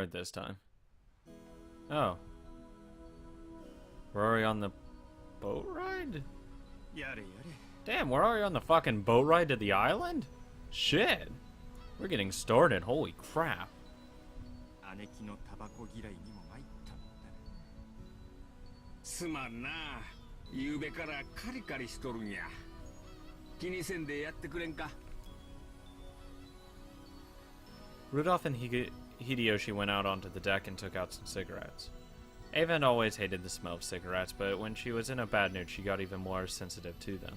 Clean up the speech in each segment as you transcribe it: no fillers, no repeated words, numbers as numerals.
different this time. Oh. We're already on the boat ride? Damn, we're already on the fucking boat ride to the island? Shit. We're getting started, holy crap. 姉貴のタバコ嫌いにも参ったもんだ。すまんな。夕べからカリカリしとるんや。気にせんでやってくれんか。Rudolph and Hideyoshi went out onto the deck and took out some cigarettes. Ava had always hated the smell of cigarettes, but when she was in a bad mood, she got even more sensitive to them.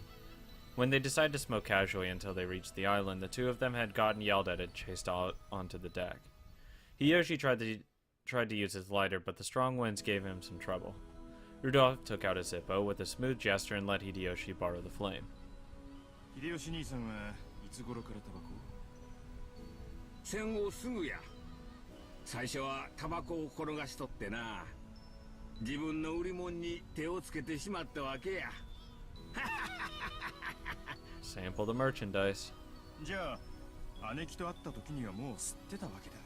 When they decided to smoke casually until they reached the island, the two of them had gotten yelled at and chased out onto the deck. Hideyoshi tried to use his lighter, but the strong winds gave him some trouble. Rudolph took out his Zippo with a smooth gesture and let Hideyoshi borrow the flame. Hideyoshi 兄さんはいつ頃からタバコを？戦後すぐや。最初はタバコを転がしとってな。自分の売り物に手をつけてしまったわけや。Sample the merchandise. じゃあ姉貴と会った時にはもう吸ってたわけだ。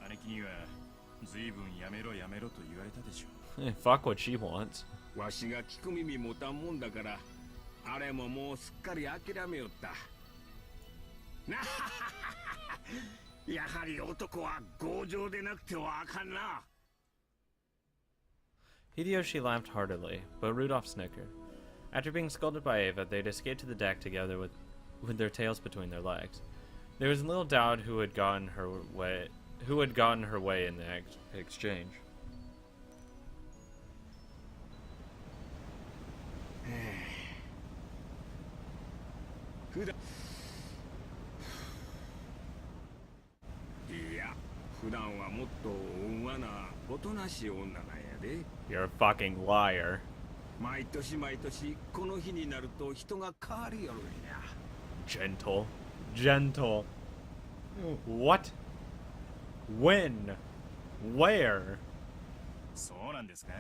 姉貴には随分やめろやめろと言われたでしょう。Fuck what she wants. わしが聞く耳持たんもんだから、あれももうすっかり諦めよった。なやはり男は強情でなくてはあかんな。Hideyoshi laughed heartily, but Rudolph snickered. After being scolded by Ava, they'd escaped to the deck together with their tails between their legs. There was little doubt who had gotten her way in the exchange. You're a fucking liar. 毎年毎年この日になると人が変わりよるんや。Gentle. Gentle. What? When? Where? そうなんですか？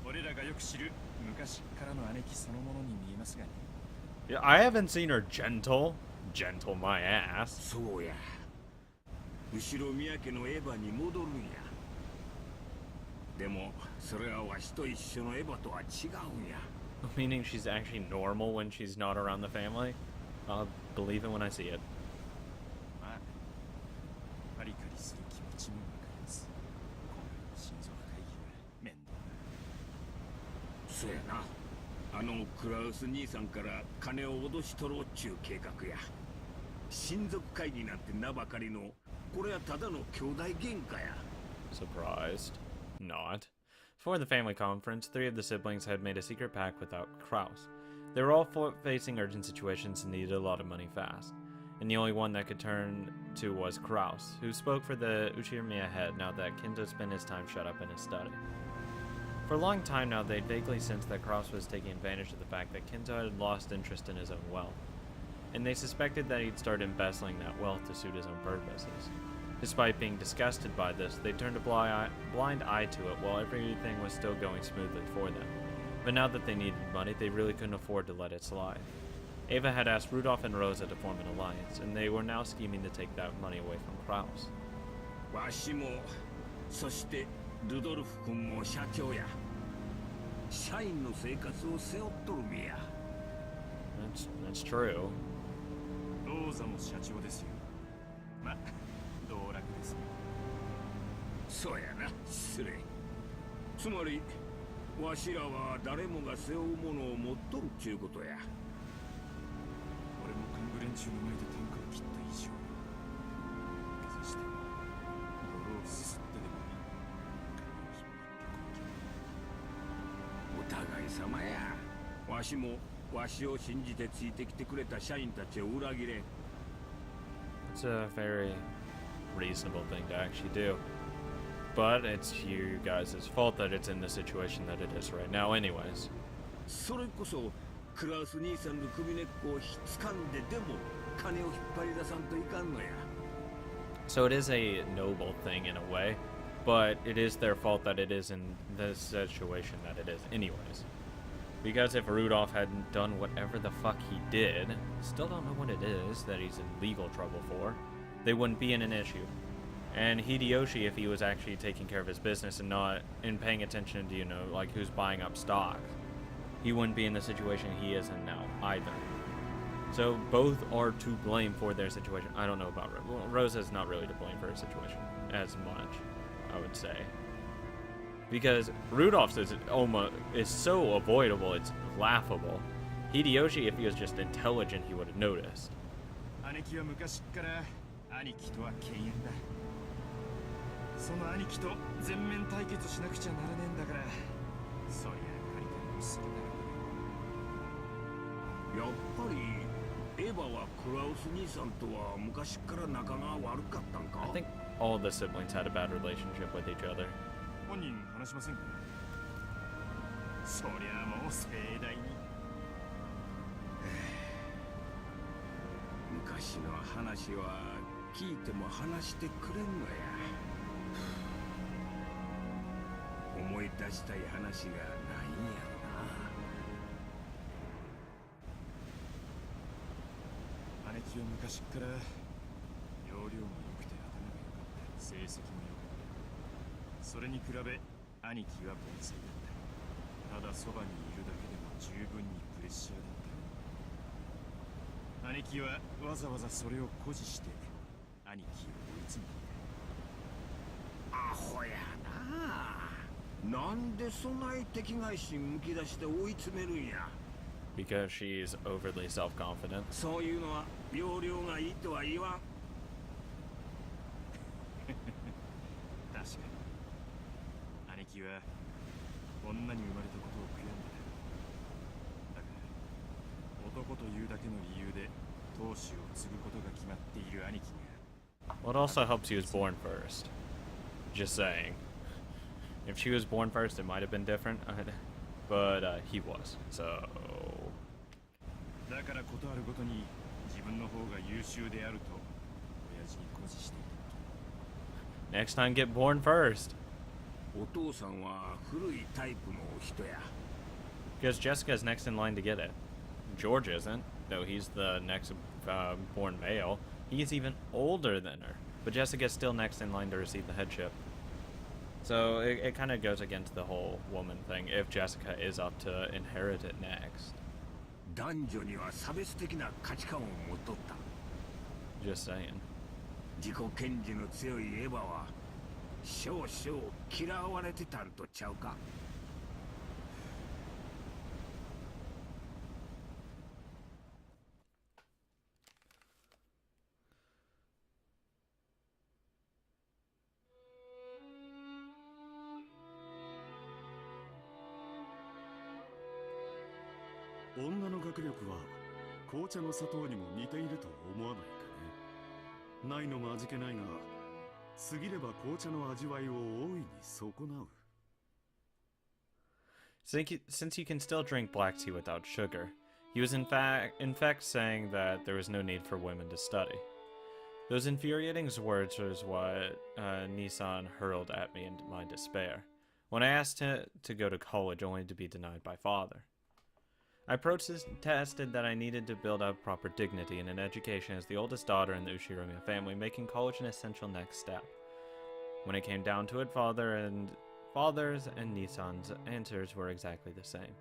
俺らがよく知る昔からの姉貴そのものに見えますがね。Yeah, I haven't seen her gentle. Gentle my ass. そうや。後ろ宮家のエヴァに戻るんや。でもそれはわしと一緒のエヴァとは違うんや。Meaning she's actually normal when she's not around the family? I'll believe it when I see it. まあ、カリカリする気持ちもわかります。今回の心臓会議は面倒だ。そうやな。あのクラウス兄さんから金を脅し取ろうっちゅう計画や。親族会議なんて名ばかりの、これはただの兄弟喧嘩や。Surprised. Not. Before the family conference, 3 of the siblings had made a secret pact without Kraus. They were all facing urgent situations and needed a lot of money fast. And the only one that could turn to was Kraus, who spoke for the Uchiramiya head now that Kinto spent his time shut up in his study. For a long time now, they'd vaguely sensed that Kraus was taking advantage of the fact that Kinto had lost interest in his own wealth. And they suspected that he'd start embezzling that wealth to suit his own purposes. Despite being disgusted by this, they turned a blind eye to it while everything was still going smoothly for them. But now that they needed money, they really couldn't afford to let it slide. Ava had asked Rudolph and Rosa to form an alliance, and they were now scheming to take that money away from Kraus. わしも、そしてルドルフ君も社長や。社員の生活を背負っとる身や。That's true. ローザも社長ですよ。まあ、道楽ですね。そうやな、失礼。つまり、わしらは誰もが背負うものを持っとるっちゅうことや。俺も幹部連中の前で天下を切った以上、目指して泥をすすってでもお互い様や。わしもわしを信じてついてきてくれた社員たちを裏切れ。It's a very reasonable thing to actually do. But it's you guys' fault that it's in the situation that it is right now anyways. それこそクラウス兄さんの首根っこをひっつかんででも金を引っ張り出さんといかんのや。So it is a noble thing in a way, but it is their fault that it is in the situation that it is anyways. Because if Rudolph hadn't done whatever the fuck he did, still don't know what it is that he's in legal trouble for, they wouldn't be in an issue. And Hideyoshi, if he was actually taking care of his business and not paying attention to, like who's buying up stocks, he wouldn't be in the situation he is in now either. So both are to blame for their situation. I don't know about Rose. Well, Rose is not really to blame for her situation as much, I would say. Because Rudolph's is so avoidable, it's laughable. Hideyoshi, if he was just intelligent, he would have noticed. 兄貴は昔から兄貴とは犬猿だ。その兄貴と全面対決しなくちゃならねえんだから、そりゃカリカリもするだろう。やっぱりエヴァはクラウス兄さんとは昔から仲が悪かったんか？ I think all the siblings had a bad relationship with each other. 本人話しませんか？そりゃもう盛大に。昔の話は聞いても話してくれんのや。思い出したい話がないんやろな。姉貴は昔から容量も良くて頭が良かった。成績も良かった。それに比べ兄貴は凡才だった。ただそばにいるだけでも十分にプレッシャーだった。兄貴はわざわざそれを誇示して兄貴を追い詰めた。アホやな。なんでそない敵外心むき出して追い詰めるんや。 Because she's overly self-confident. そういうのは容量がいいとは言わん。確かに兄貴は女に生まれたことを悔やんでた。だから男というだけの理由で当主を継ぐことが決まっている兄貴が。 Well, it also helps he was born first. Just saying. If she was born first, it might have been different. But he was. So. だからことあるごとに自分の方が優秀であると親父に誇示している。 Next time, get born first. お父さんは古いタイプの人や。 Because Jessica's next in line to get it. George isn't, though he's the next born male. He's even older than her. But Jessica's still next in line to receive the headship. So it kind of goes against the whole woman thing if Jessica is up to inherit it next. 男女には差別的な価値観を持っとった。 Just saying. 自己顕示の強いエヴァは少々嫌われてたんとちゃうか。女の学力は紅茶の砂糖にも似ていると思わないかね。ないのも味気ないが、過ぎれば紅茶の味わいを大いに損なう。 Since you can still drink black tea without sugar, he was in fact saying that there was no need for women to study. Those infuriating words was what Nissan hurled at me in my despair, when I asked him to go to college only to be denied by father. I protested that I needed to build up proper dignity in an education as the oldest daughter in the Ushiromiya family, making college an essential next step. When it came down to it, father's and Nissan's answers were exactly the same.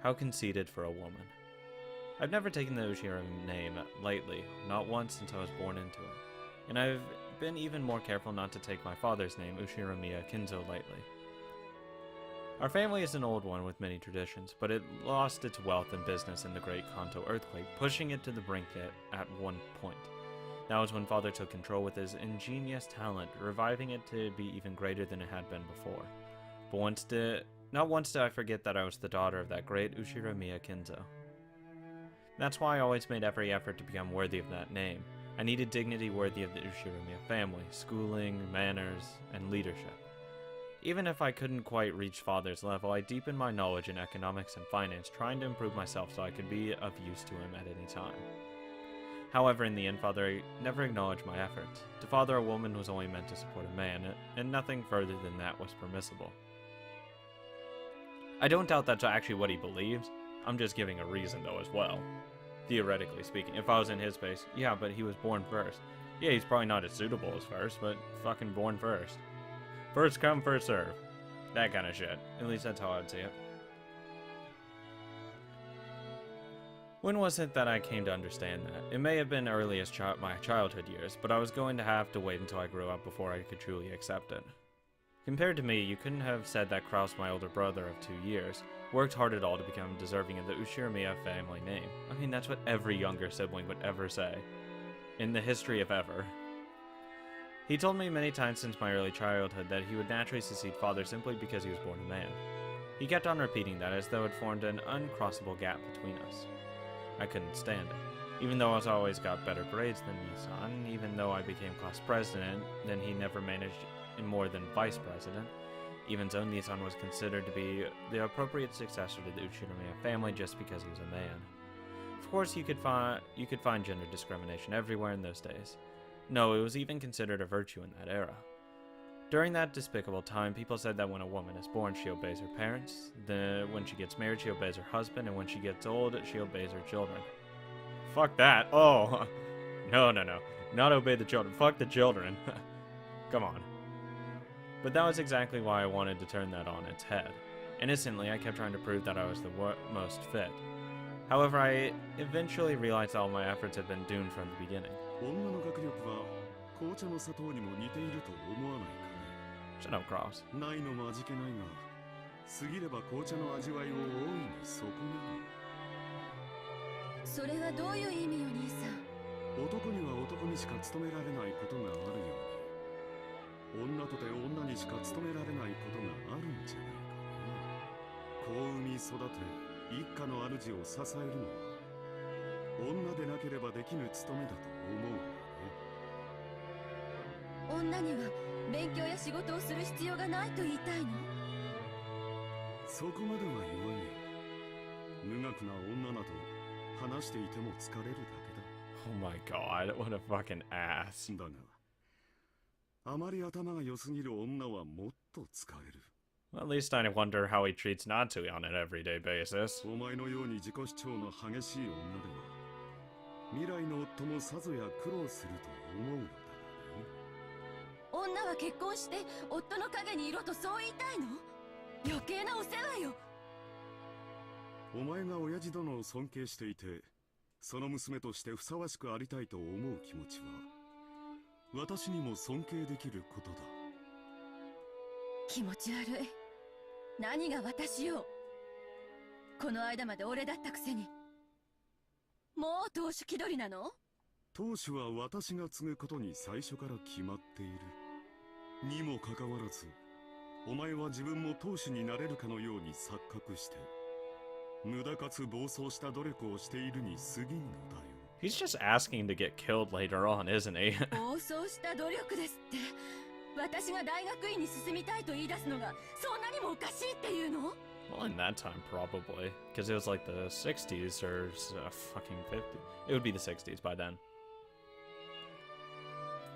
How conceited for a woman. I've never taken the Ushiromiya name lightly, not once since I was born into it. And I've been even more careful not to take my father's name, Ushiromiya Kinzo, lightly. Our family is an old one with many traditions, but it lost its wealth and business in the Great Kanto earthquake, pushing it to the brink at one point. That was when father took control with his ingenious talent, reviving it to be even greater than it had been before. But not once did I forget that I was the daughter of that great Ushiromiya Kinzo. That's why I always made every effort to become worthy of that name. I needed dignity worthy of the Ushiromiya family, schooling, manners, and leadership. Even if I couldn't quite reach father's level, I deepened my knowledge in economics and finance, trying to improve myself so I could be of use to him at any time. However, in the end, father never acknowledged my efforts. To father a woman was only meant to support a man, and nothing further than that was permissible. I don't doubt that's actually what he believes. I'm just giving a reason, though, as well. Theoretically speaking, if I was in his space, yeah, but he was born first. Yeah, he's probably not as suitable as first, but fucking born first. First come, first serve. That kind of shit. At least that's how I'd see it. When was it that I came to understand that? It may have been early as my childhood years, but I was going to have to wait until I grew up before I could truly accept it. Compared to me, you couldn't have said that Kraus, my older brother of 2 years, worked hard at all to become deserving of the Ushirimiya family name. I mean, that's what every younger sibling would ever say. In the history of ever. He told me many times since my early childhood that he would naturally succeed father simply because he was born a man. He kept on repeating that as though it formed an uncrossable gap between us. I couldn't stand it. Even though I always got better grades than Nissan, even though I became class president, then he never managed in more than vice president. Even so, Nissan was considered to be the appropriate successor to the Ushirimiya family just because he was a man. Of course, you could find gender discrimination everywhere in those days. No, it was even considered a virtue in that era. During that despicable time, people said that when a woman is born, she obeys her parents, then when she gets married, she obeys her husband, and when she gets old, she obeys her children. Fuck that. Oh, no. Not obey the children. Fuck the children. Come on. But that was exactly why I wanted to turn that on its head. Innocently, I kept trying to prove that I was the most fit. However, I eventually realized all my efforts had been doomed from the beginning. Shut up, Cross. ないのも味気ないが、過ぎれば紅茶の味わいを大いに損ねる。それはどういう意味よ、兄さん。男には男にしか務められないことがあるように、女とて女にしか務められないことがあるんじゃないかね。子を産み育て、一家の主を支えるのは、女でなければできぬ務めだと思うがね。女には勉強や仕事をする必要がないと言いたいの？そこまでは言わねえ。無学な女など話していても疲れるだけだ。Oh my god, what a fucking ass. だが、あまり頭が良すぎる女はもっと使える。Well, at least I wonder how he treats Natsu on an everyday basis. お前のように自己主張の激しい女では、未来の夫もさぞや苦労すると思うのだがね。女は結婚して夫の陰にいろとそう言いたいの？余計なお世話よ。お前が親父殿を尊敬していて、その娘としてふさわしくありたいと思う気持ちは、私にも尊敬できることだ。気持ち悪い。何が私よ。この間まで俺だったくせに。もう当主気取りなの？当主は私が継ぐことに最初から決まっている。にもかかわらず、お前は自分も当主になれるかのように錯覚して、無駄かつ暴走した努力をしているに過ぎんのだよ。He's just asking to get killed later on, isn't he? 暴走した努力ですって。私が大学院に進みたいと言い出すのがそんなにもおかしいっていうの？ Well, in that time, probably. Because it was like the 60s or fucking 50s. It would be the 60s by then.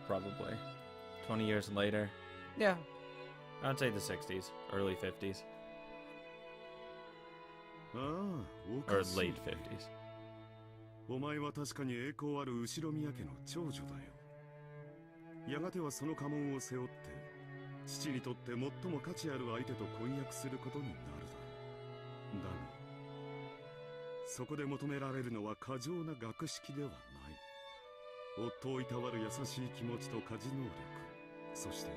Probably. 20 years later. Yeah. I'd say the 60s. Early 50s. ああ、お Or かしい。 late 50s. お前は確かに栄光ある後宮家の長女だよ。やがてはその家紋を背負って、父にとって最も価値ある相手と婚約することになるだろう。だが、そこで求められるのは過剰な学識ではない。夫をいたわる優しい気持ちと家事能力、そして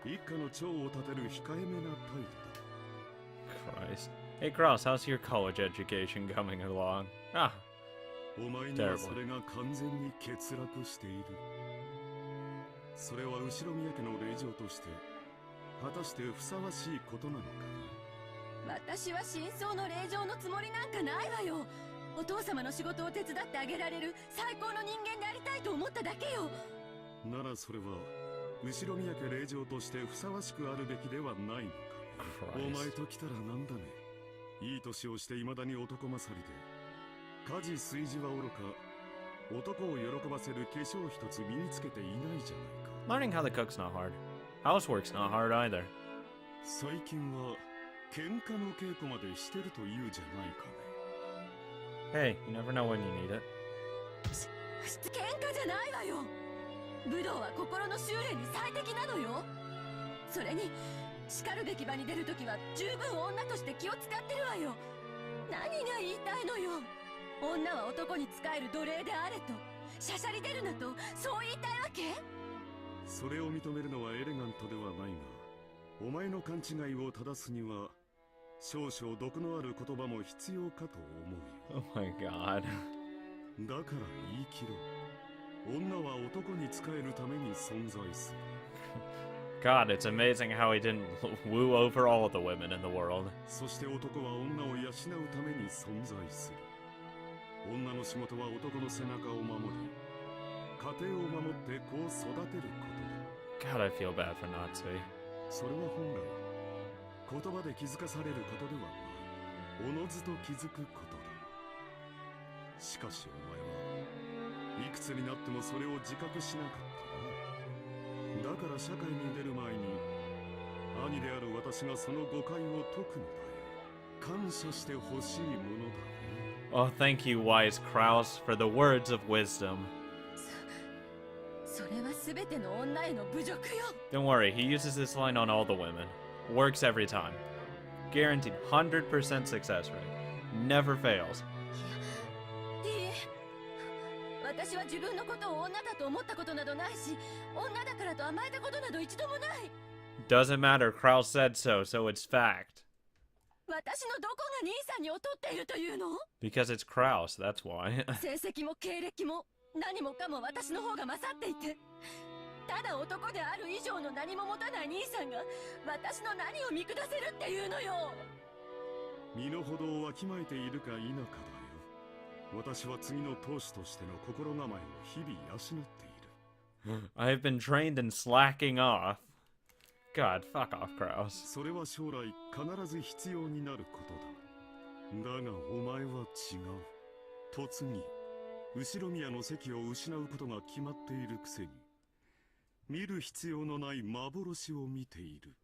一家の長を立てる控えめな態度だ。Christ. Hey, Cross, how's your college education coming along? Ah, お前にはそれが完全に欠落している。それは後宮家の令嬢として果たしてふさわしいことなのかな。私は真相の令嬢のつもりなんかないわよ。お父様の仕事を手伝ってあげられる最高の人間でありたいと思っただけよ。ならそれは後宮家令嬢としてふさわしくあるべきではないのか。お前と来たらなんだね。いい年をして未だに男勝りで、家事炊事はおろか、男を喜ばせる化粧一つ身につけていないじゃないか。learning how to cook's not hard. Housework's not hard either. 最近は喧嘩の稽古までしてるというじゃないかね。Hey, you never know when you need it. 喧嘩じゃないわよ。武道は心の修練に最適なのよ。それに叱るべき場に出るときは十分女として気を使ってるわよ。何が言いたいのよ。女は男に仕える奴隷であれと、しゃしゃり出るなと、そう言いたいわけ？それを認めるのはエレガントではないが、お前の勘違いを正すには少々毒のある言葉も必要かと思うよ。 Oh my god. だから言い切ろう。女は男に仕えるために存在する。 God, it's amazing how he didn't woo over all of the women in the world. そして男は女を養うために存在する。女の仕事は男の背中を守り、家庭を守って子を育てることだ。 God, I feel bad for Natsui. それは本来言葉で気づかされることではない。おのずと気づくことだ。しかしお前はいくつになってもそれを自覚しなかったな。だから社会に出る前に兄である私がその誤解を解くのだよ。感謝してほしいものだ。 Oh, thank you, wise Kraus, for the words of wisdom. それは全ての女への侮辱よ。 Don't worry, he uses this line on all the women. Works every time. Guaranteed 100% success rate. Never fails. いいえ、私は自分のことを女だと思ったことなどないし、女だからと甘えたことなど一度もない。 Doesn't matter, Kraus said so, so it's fact. 私のどこが兄さんに劣っているというの？ Because it's Kraus, that's why. 成績も経歴も何もかも私の方が勝っていて、ただ男である以上の何も持たない兄さんが私の何を見下せるっていうのよ。身の程をわきまえているか否かだよ。私は次の当主としての心構えを日々養っている。 I have been trained in slacking off. God, fuck off, Kraus. それは将来必ず必要になることだ。だがお前は違う。突に後ろ宮の席を失うことが決まっているくせに、見る必要のない幻を見ている。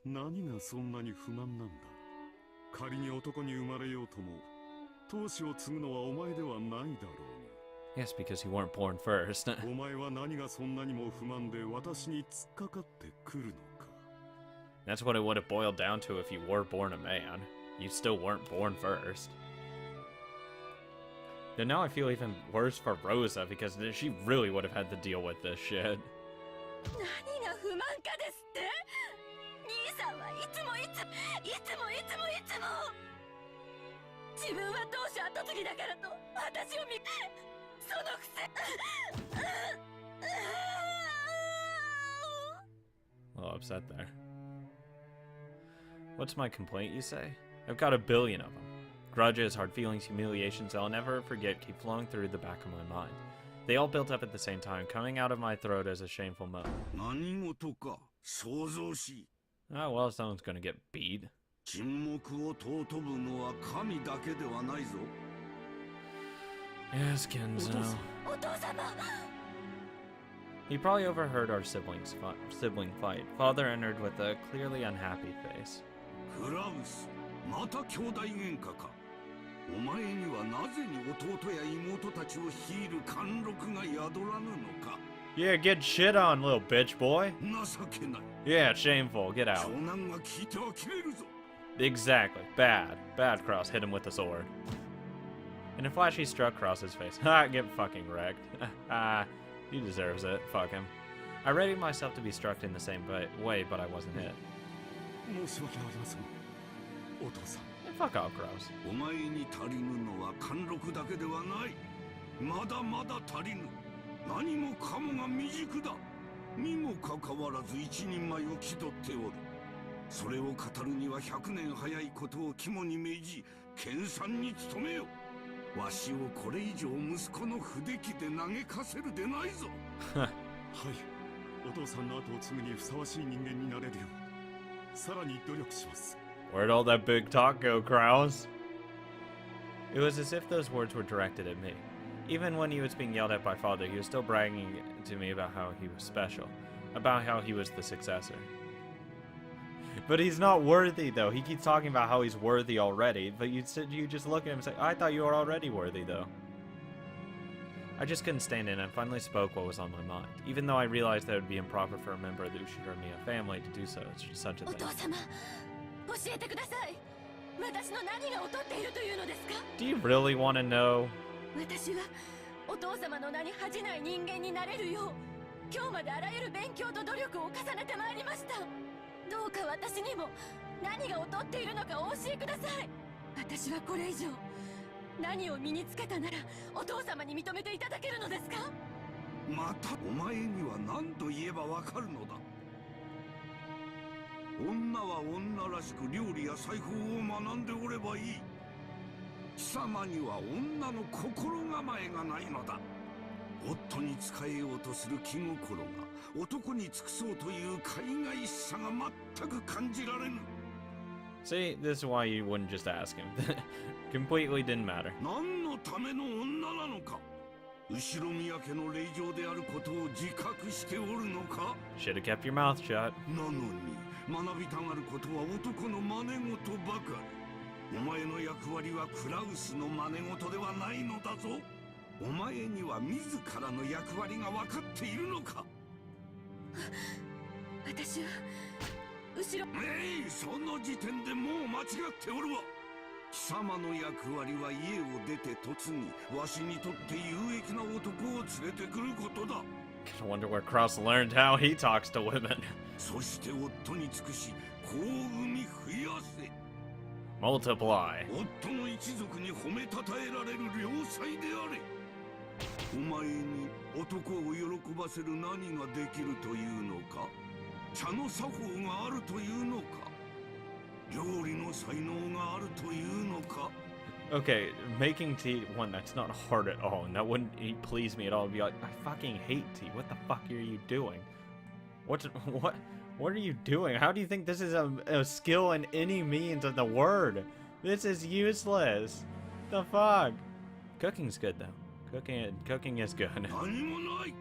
何がそんなに不満なんだ。仮に男に生まれようとも当主を継ぐのはお前ではないだろうに。 Yes, because you weren't born first. お前は何がそんなにも不満で私に突っかかってくるのか。 That's what it would have boiled down to if you were born a man. You still weren't born first. And now I feel even worse for Rosa because she really would have had to deal with this shit. 何が不満かですって？兄さんはいつも自分は当主跡継ぎだからと私をそのくせ。 A little upset there. What's my complaint, you say? I've got a billion of them. Grudges, hard feelings, humiliations I'll never forget keep flowing through the back of my mind. They all built up at the same time, coming out of my throat as a shameful moan. 何事か想像し。 Oh, well, someone's gonna get beat. 沈黙を尊ぶのは神だけではないぞ。 Yes, Kenzo. お父様。 He probably overheard our sibling fight. Father entered with a clearly unhappy face. クラウス、また兄弟喧嘩か。お前にはなぜに弟や妹たちを率いる貫禄が宿らぬのか。 Yeah, get shit on, little bitch boy. 情けない。 Yeah, shameful. Get out. 長男が聞いては切れるぞ。 Exactly. Bad. Bad, Cross. Hit him with the sword. In a flash, he struck Cross's face. Ha, get fucking wrecked. Ah, he deserves it. Fuck him. I readied myself to be struck in the same way, but I wasn't hit. 申し訳ありません、お父さん。 Fuck off, Cross. お前に足りぬのは貫禄だけではない。まだまだ足りぬ。何もかもが未熟だ。にもかかわらず一人前を気取っておる。それを語るには100年早いことを肝に銘じ、研鑽に努めよ。わしをこれ以上息子の不出来で嘆かせるでないぞ。はい、お父さんの後を継ぐにふさわしい人間になれるよう、さらに努力します。 Where'd all that big talk go, Kraus? It was as if those words were directed at me. Even when he was being yelled at by Father, he was still bragging to me about how he was special, about how he was the successor. But he's not worthy, though. He keeps talking about how he's worthy already, but you just look at him and say, I thought you were already worthy, though. I just couldn't stand it, and I finally spoke what was on my mind, even though I realized that it would be improper for a member of the Ushiramiya family to do such a お thing. 父様、教えてください。私の何が劣っているというのですか？ Do you really want to know? 私はお父様の名に恥じない人間になれるよう、今日まであらゆる勉強と努力を重ねてまいりました。どうか私にも何が劣っているのかお教えください。私はこれ以上何を身につけたならお父様に認めていただけるのですか？またお前には何と言えばわかるのだ。女は女らしく料理や裁縫を学んでおればいい。貴様には女の心構えがないのだ。夫に仕えようとする気心が男に尽くそうという海外しさが全く感じられぬ。 See, this is why you wouldn't just ask him. Completely didn't matter. 何のための女なのか。後ろ宮家の令嬢であることを自覚しておるのか。 Should have kept your mouth shut. なのに学びたがることは男の真似事ばかり。お前の役割はクラウスの真似事ではないのだぞ。お前には自らの役割が分かっているのか。私は後ろ。その時点でもう間違っておるわ。貴様の役割は家を出て嫁ぎ、わしにとって有益な男を連れてくることだ。 I wonder where Krauss learned how he talks to women. そして夫に尽くし、子を産み増やせ。 Multiply. 夫の一族に褒めたたえられる良妻であれ。お前に男を喜ばせる何ができるというのか。茶の作法があるというのか。料理の才能があるというのか。 Okay, making tea, one, that's not hard at all, and that wouldn't please me at all. It'd be like, I fucking hate tea. What the fuck are you doing? What are you doing? How do you think this is a skill in any means of the word? This is useless. The fuck? Cooking's good though. Cooking is good. 何もない。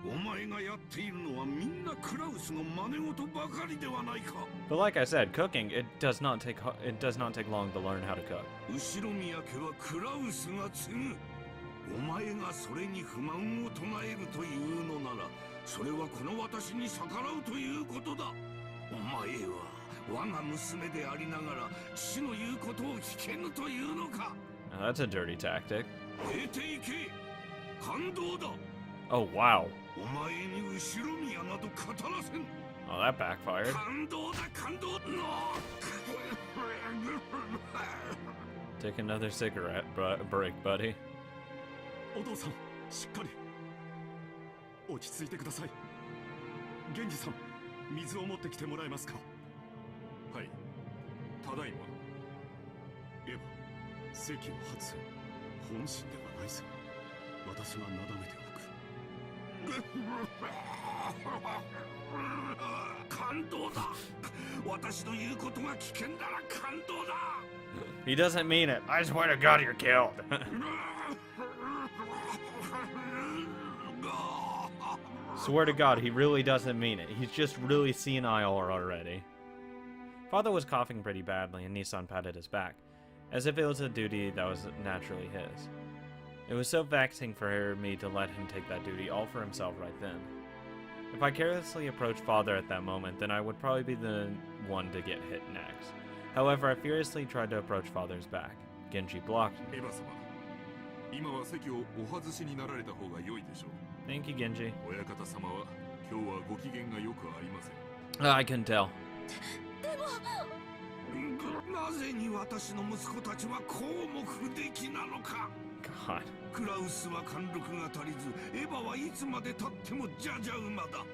お前がやっているのはみんなクラウスの真似事ばかりではないか。 But like I said, cooking it does not take long to learn how to cook. 後ろ宮家はクラウスが継ぐ。お前がそれに不満を唱えるというのなら、それはこの私に逆らうということだ。お前は我が娘でありながら父の言うことを聞けぬというのか。 Now, that's a dirty tactic. 出ていけ。感動だ。 Oh wow. お前に後ろ宮など語らせん。 Oh, that backfired. 感動だ感動だ。Take another cigarette break, buddy. お父さん、しっかり落ち着いてください。源氏さん、水を持ってきてもらえますか。はい、ただいま。エヴァ、世紀の初本心ではないぞ。私がなだめておく。感動だ。私の言うことが危険なら感動だ。 He doesn't mean it. I swear to God, you're killed. Swear to God, he really doesn't mean it. He's just really senile already. Father was coughing pretty badly, and Nissan patted his back, as if it was a duty that was naturally his. It was so vexing for me to let him take that duty all for himself right then. If I carelessly approached Father at that moment, then I would probably be the one to get hit next. However, I furiously tried to approach Father's back. Genji blocked me. エヴァ様、今は席をお外しになられた方が良いでしょう。 Thank you, Genji. 親方様は今日はご機嫌がよくありません。 I can tell. なぜに私の息子たちはこうも不出来なのか。 God. クラウスは貫禄が足りず、エヴァはいつまでたってもじゃじゃ馬だ。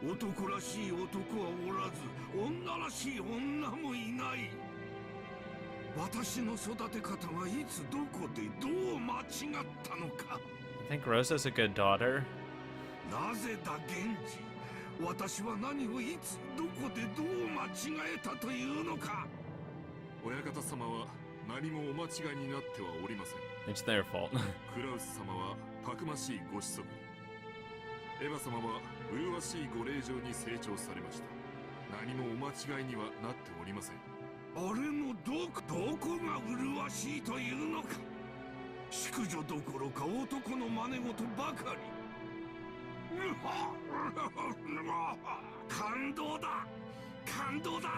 男らしい男はおらず、女らしい女もいない。私の育て方がいつどこでどう間違ったのか。 I think Rosa's a good daughter. なぜだ源氏。私は何をいつどこでどう間違えたというのか。親方様は何もお間違いになってはおりません。 It's their fault. クラウス様はたくましいご子息。エヴァ様は麗しいご令嬢に成長されました。何もお間違いにはなっておりません。あれのどこが麗しいというのか。淑女どころか男の真似事ばかり。感動だ、感動だ。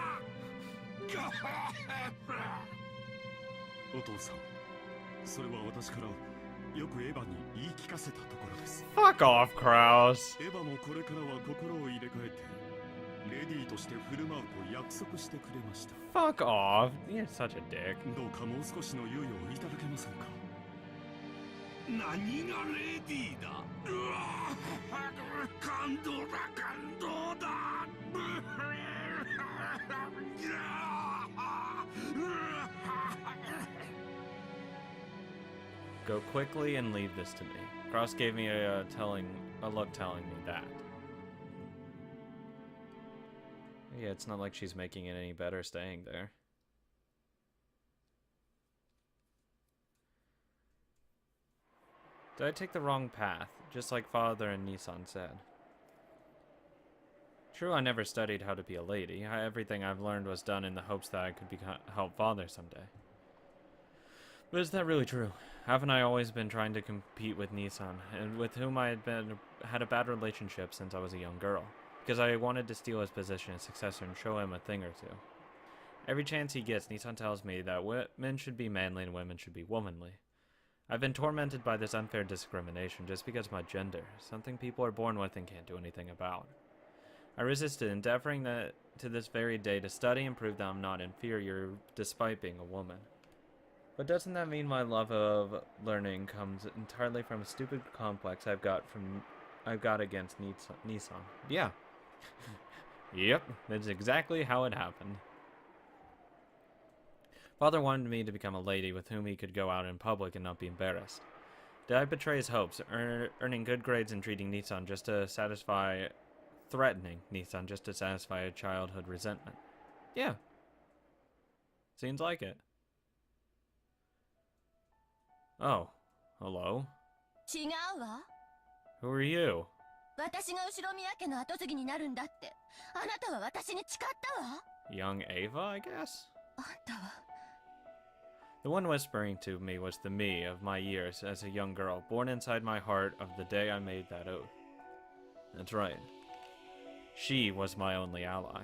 お父さん、それは私からよくエヴァに言い聞かせたところです。 Fuck off, Kraus. エヴァもこれからは心を入れ替えてレディーとして振る舞うと約束してくれました。 Fuck off. You're such a dick. どうかもう少しの猶予をいただけませんか。何がレディーだ。うわ、感動だ、感動だ。Go quickly and leave this to me. Kraus gave me a look telling me that. Yeah, it's not like she's making it any better staying there. Did I take the wrong path, just like Father and Nissan said? True, I never studied how to be a lady. Everything I've learned was done in the hopes that I could help Father someday. But is that really true? Haven't I always been trying to compete with Nissan, and with whom I had a bad relationship since I was a young girl? Because I wanted to steal his position as successor and show him a thing or two. Every chance he gets, Nissan tells me that men should be manly and women should be womanly. I've been tormented by this unfair discrimination just because of my gender, something people are born with and can't do anything about. I resisted, endeavoring to this very day to study and prove that I'm not inferior despite being a woman. But doesn't that mean my love of learning comes entirely from a stupid complex I've got against Nissan? Yeah. Yep, that's exactly how it happened. Father wanted me to become a lady with whom he could go out in public and not be embarrassed. Did I betray his hopes, earning good grades and threatening Nissan just to satisfy a childhood resentment? Yeah. Seems like it. Oh, hello? 違うわ。 Who are you? 私が後宮家の跡継ぎになるんだって。あなたは私に誓ったわ。 Young Ava, I guess? あんたは。 The one whispering to me was the me of my years as a young girl, born inside my heart of the day I made that oath. That's right. She was my only ally.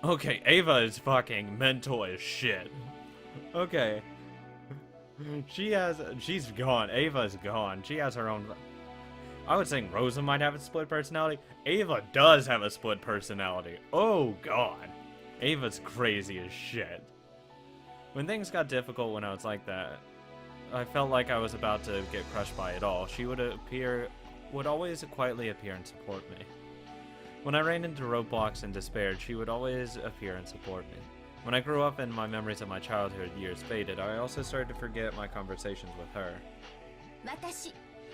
Okay, Ava is fucking mental as shit. Okay. She's gone. Ava's gone. She has her own... I was saying Rosa might have a split personality. Ava does have a split personality. Oh god. Ava's crazy as shit. When things got difficult when I was like that, I felt like I was about to get crushed by it all. She would always quietly appear and support me. When I ran into roadblocks and despaired, she would always appear and support me. When I grew up and my memories of my childhood years faded, I also started to forget my conversations with her. 私、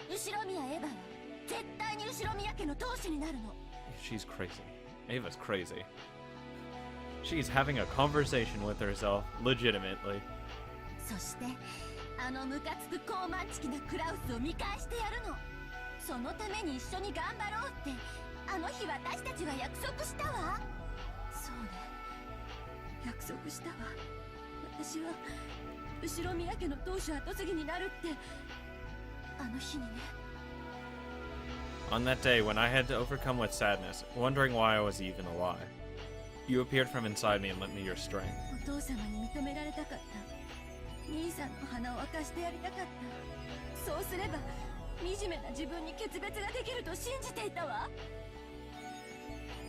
後宮エヴァは絶対に後宮家の当主になるの。 She's crazy. Ava's crazy. She's having a conversation with herself, legitimately. そして、あのムカつく高慢ちきなクラウスを見返してやるの。そのために一緒に頑張ろうって、あの日私たちは約束したわ。そうね。約束したわ。私は後宮家の当主跡継ぎになるってあの日にね。 On that day, when I had to overcome with sadness, wondering why I was even alive, you appeared from inside me and lent me your strength. お父様に認められたかった。兄さんの鼻を明かしてやりたかった。そうすれば惨めな自分に決別ができると信じていたわ。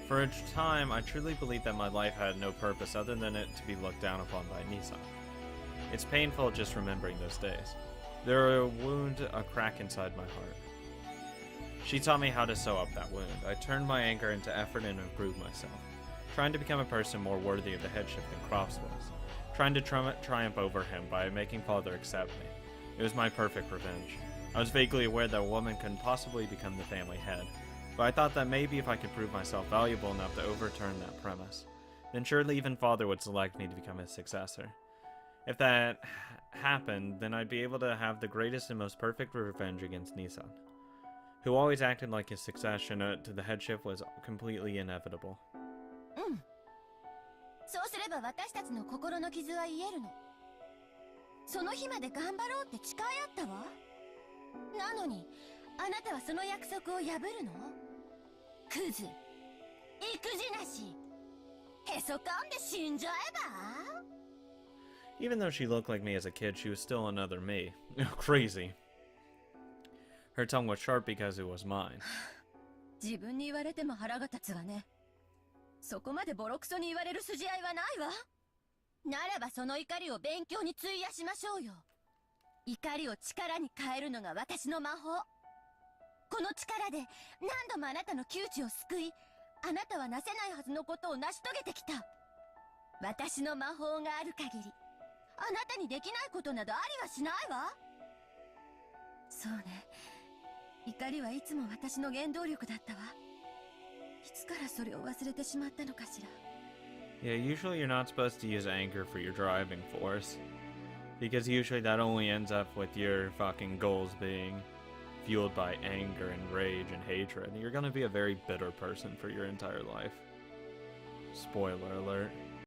For a time, I truly believed that my life had no purpose other than it to be looked down upon by Nissan. It's painful just remembering those days. There a wound, a crack inside my heart. She taught me how to sew up that wound. I turned my anger into effort and improved myself, trying to become a person more worthy of the headship than Crofts was, trying to triumph over him by making Father accept me. It was my perfect revenge. I was vaguely aware that a woman couldn't possibly become the family head, but I thought that maybe if I could prove myself valuable enough to overturn that premise, then surely even Father would select me to become his successor. If that happened, then I'd be able to have the greatest and most perfect revenge against Nissan, who always acted like his succession to the headship was completely inevitable. そうすれば私たちの心の傷は癒えるの。その日まで頑張ろうって誓い合ったわ。なのにあなたはその約束を破るの？クズ、育児なし、へそかんで死んじゃえば。 Even though she looked like me as a kid, she was still another me. Crazy. Her tongue was sharp because it was mine. 自分に言われても腹が立つわね。そこまでボロクソに言われる筋合いはないわ。ならばその怒りを勉強に費やしましょうよ。怒りを力に変えるのが私の魔法。この力で何度もあなたの窮地を救い、あなたはなせないはずのことを成し遂げてきた。私の魔法がある限り、あなたにできないことなどありはしないわ。そうね、怒りはいつも私の原動力だったわ。いつからそれを忘れてしまったのかしら。Yeah, usually you're not supposed to use anger for your driving force. Because usually that only ends up with your fucking goals being fueled by anger and rage and hatred. You're gonna be a very bitter person for your entire life. Spoiler alert.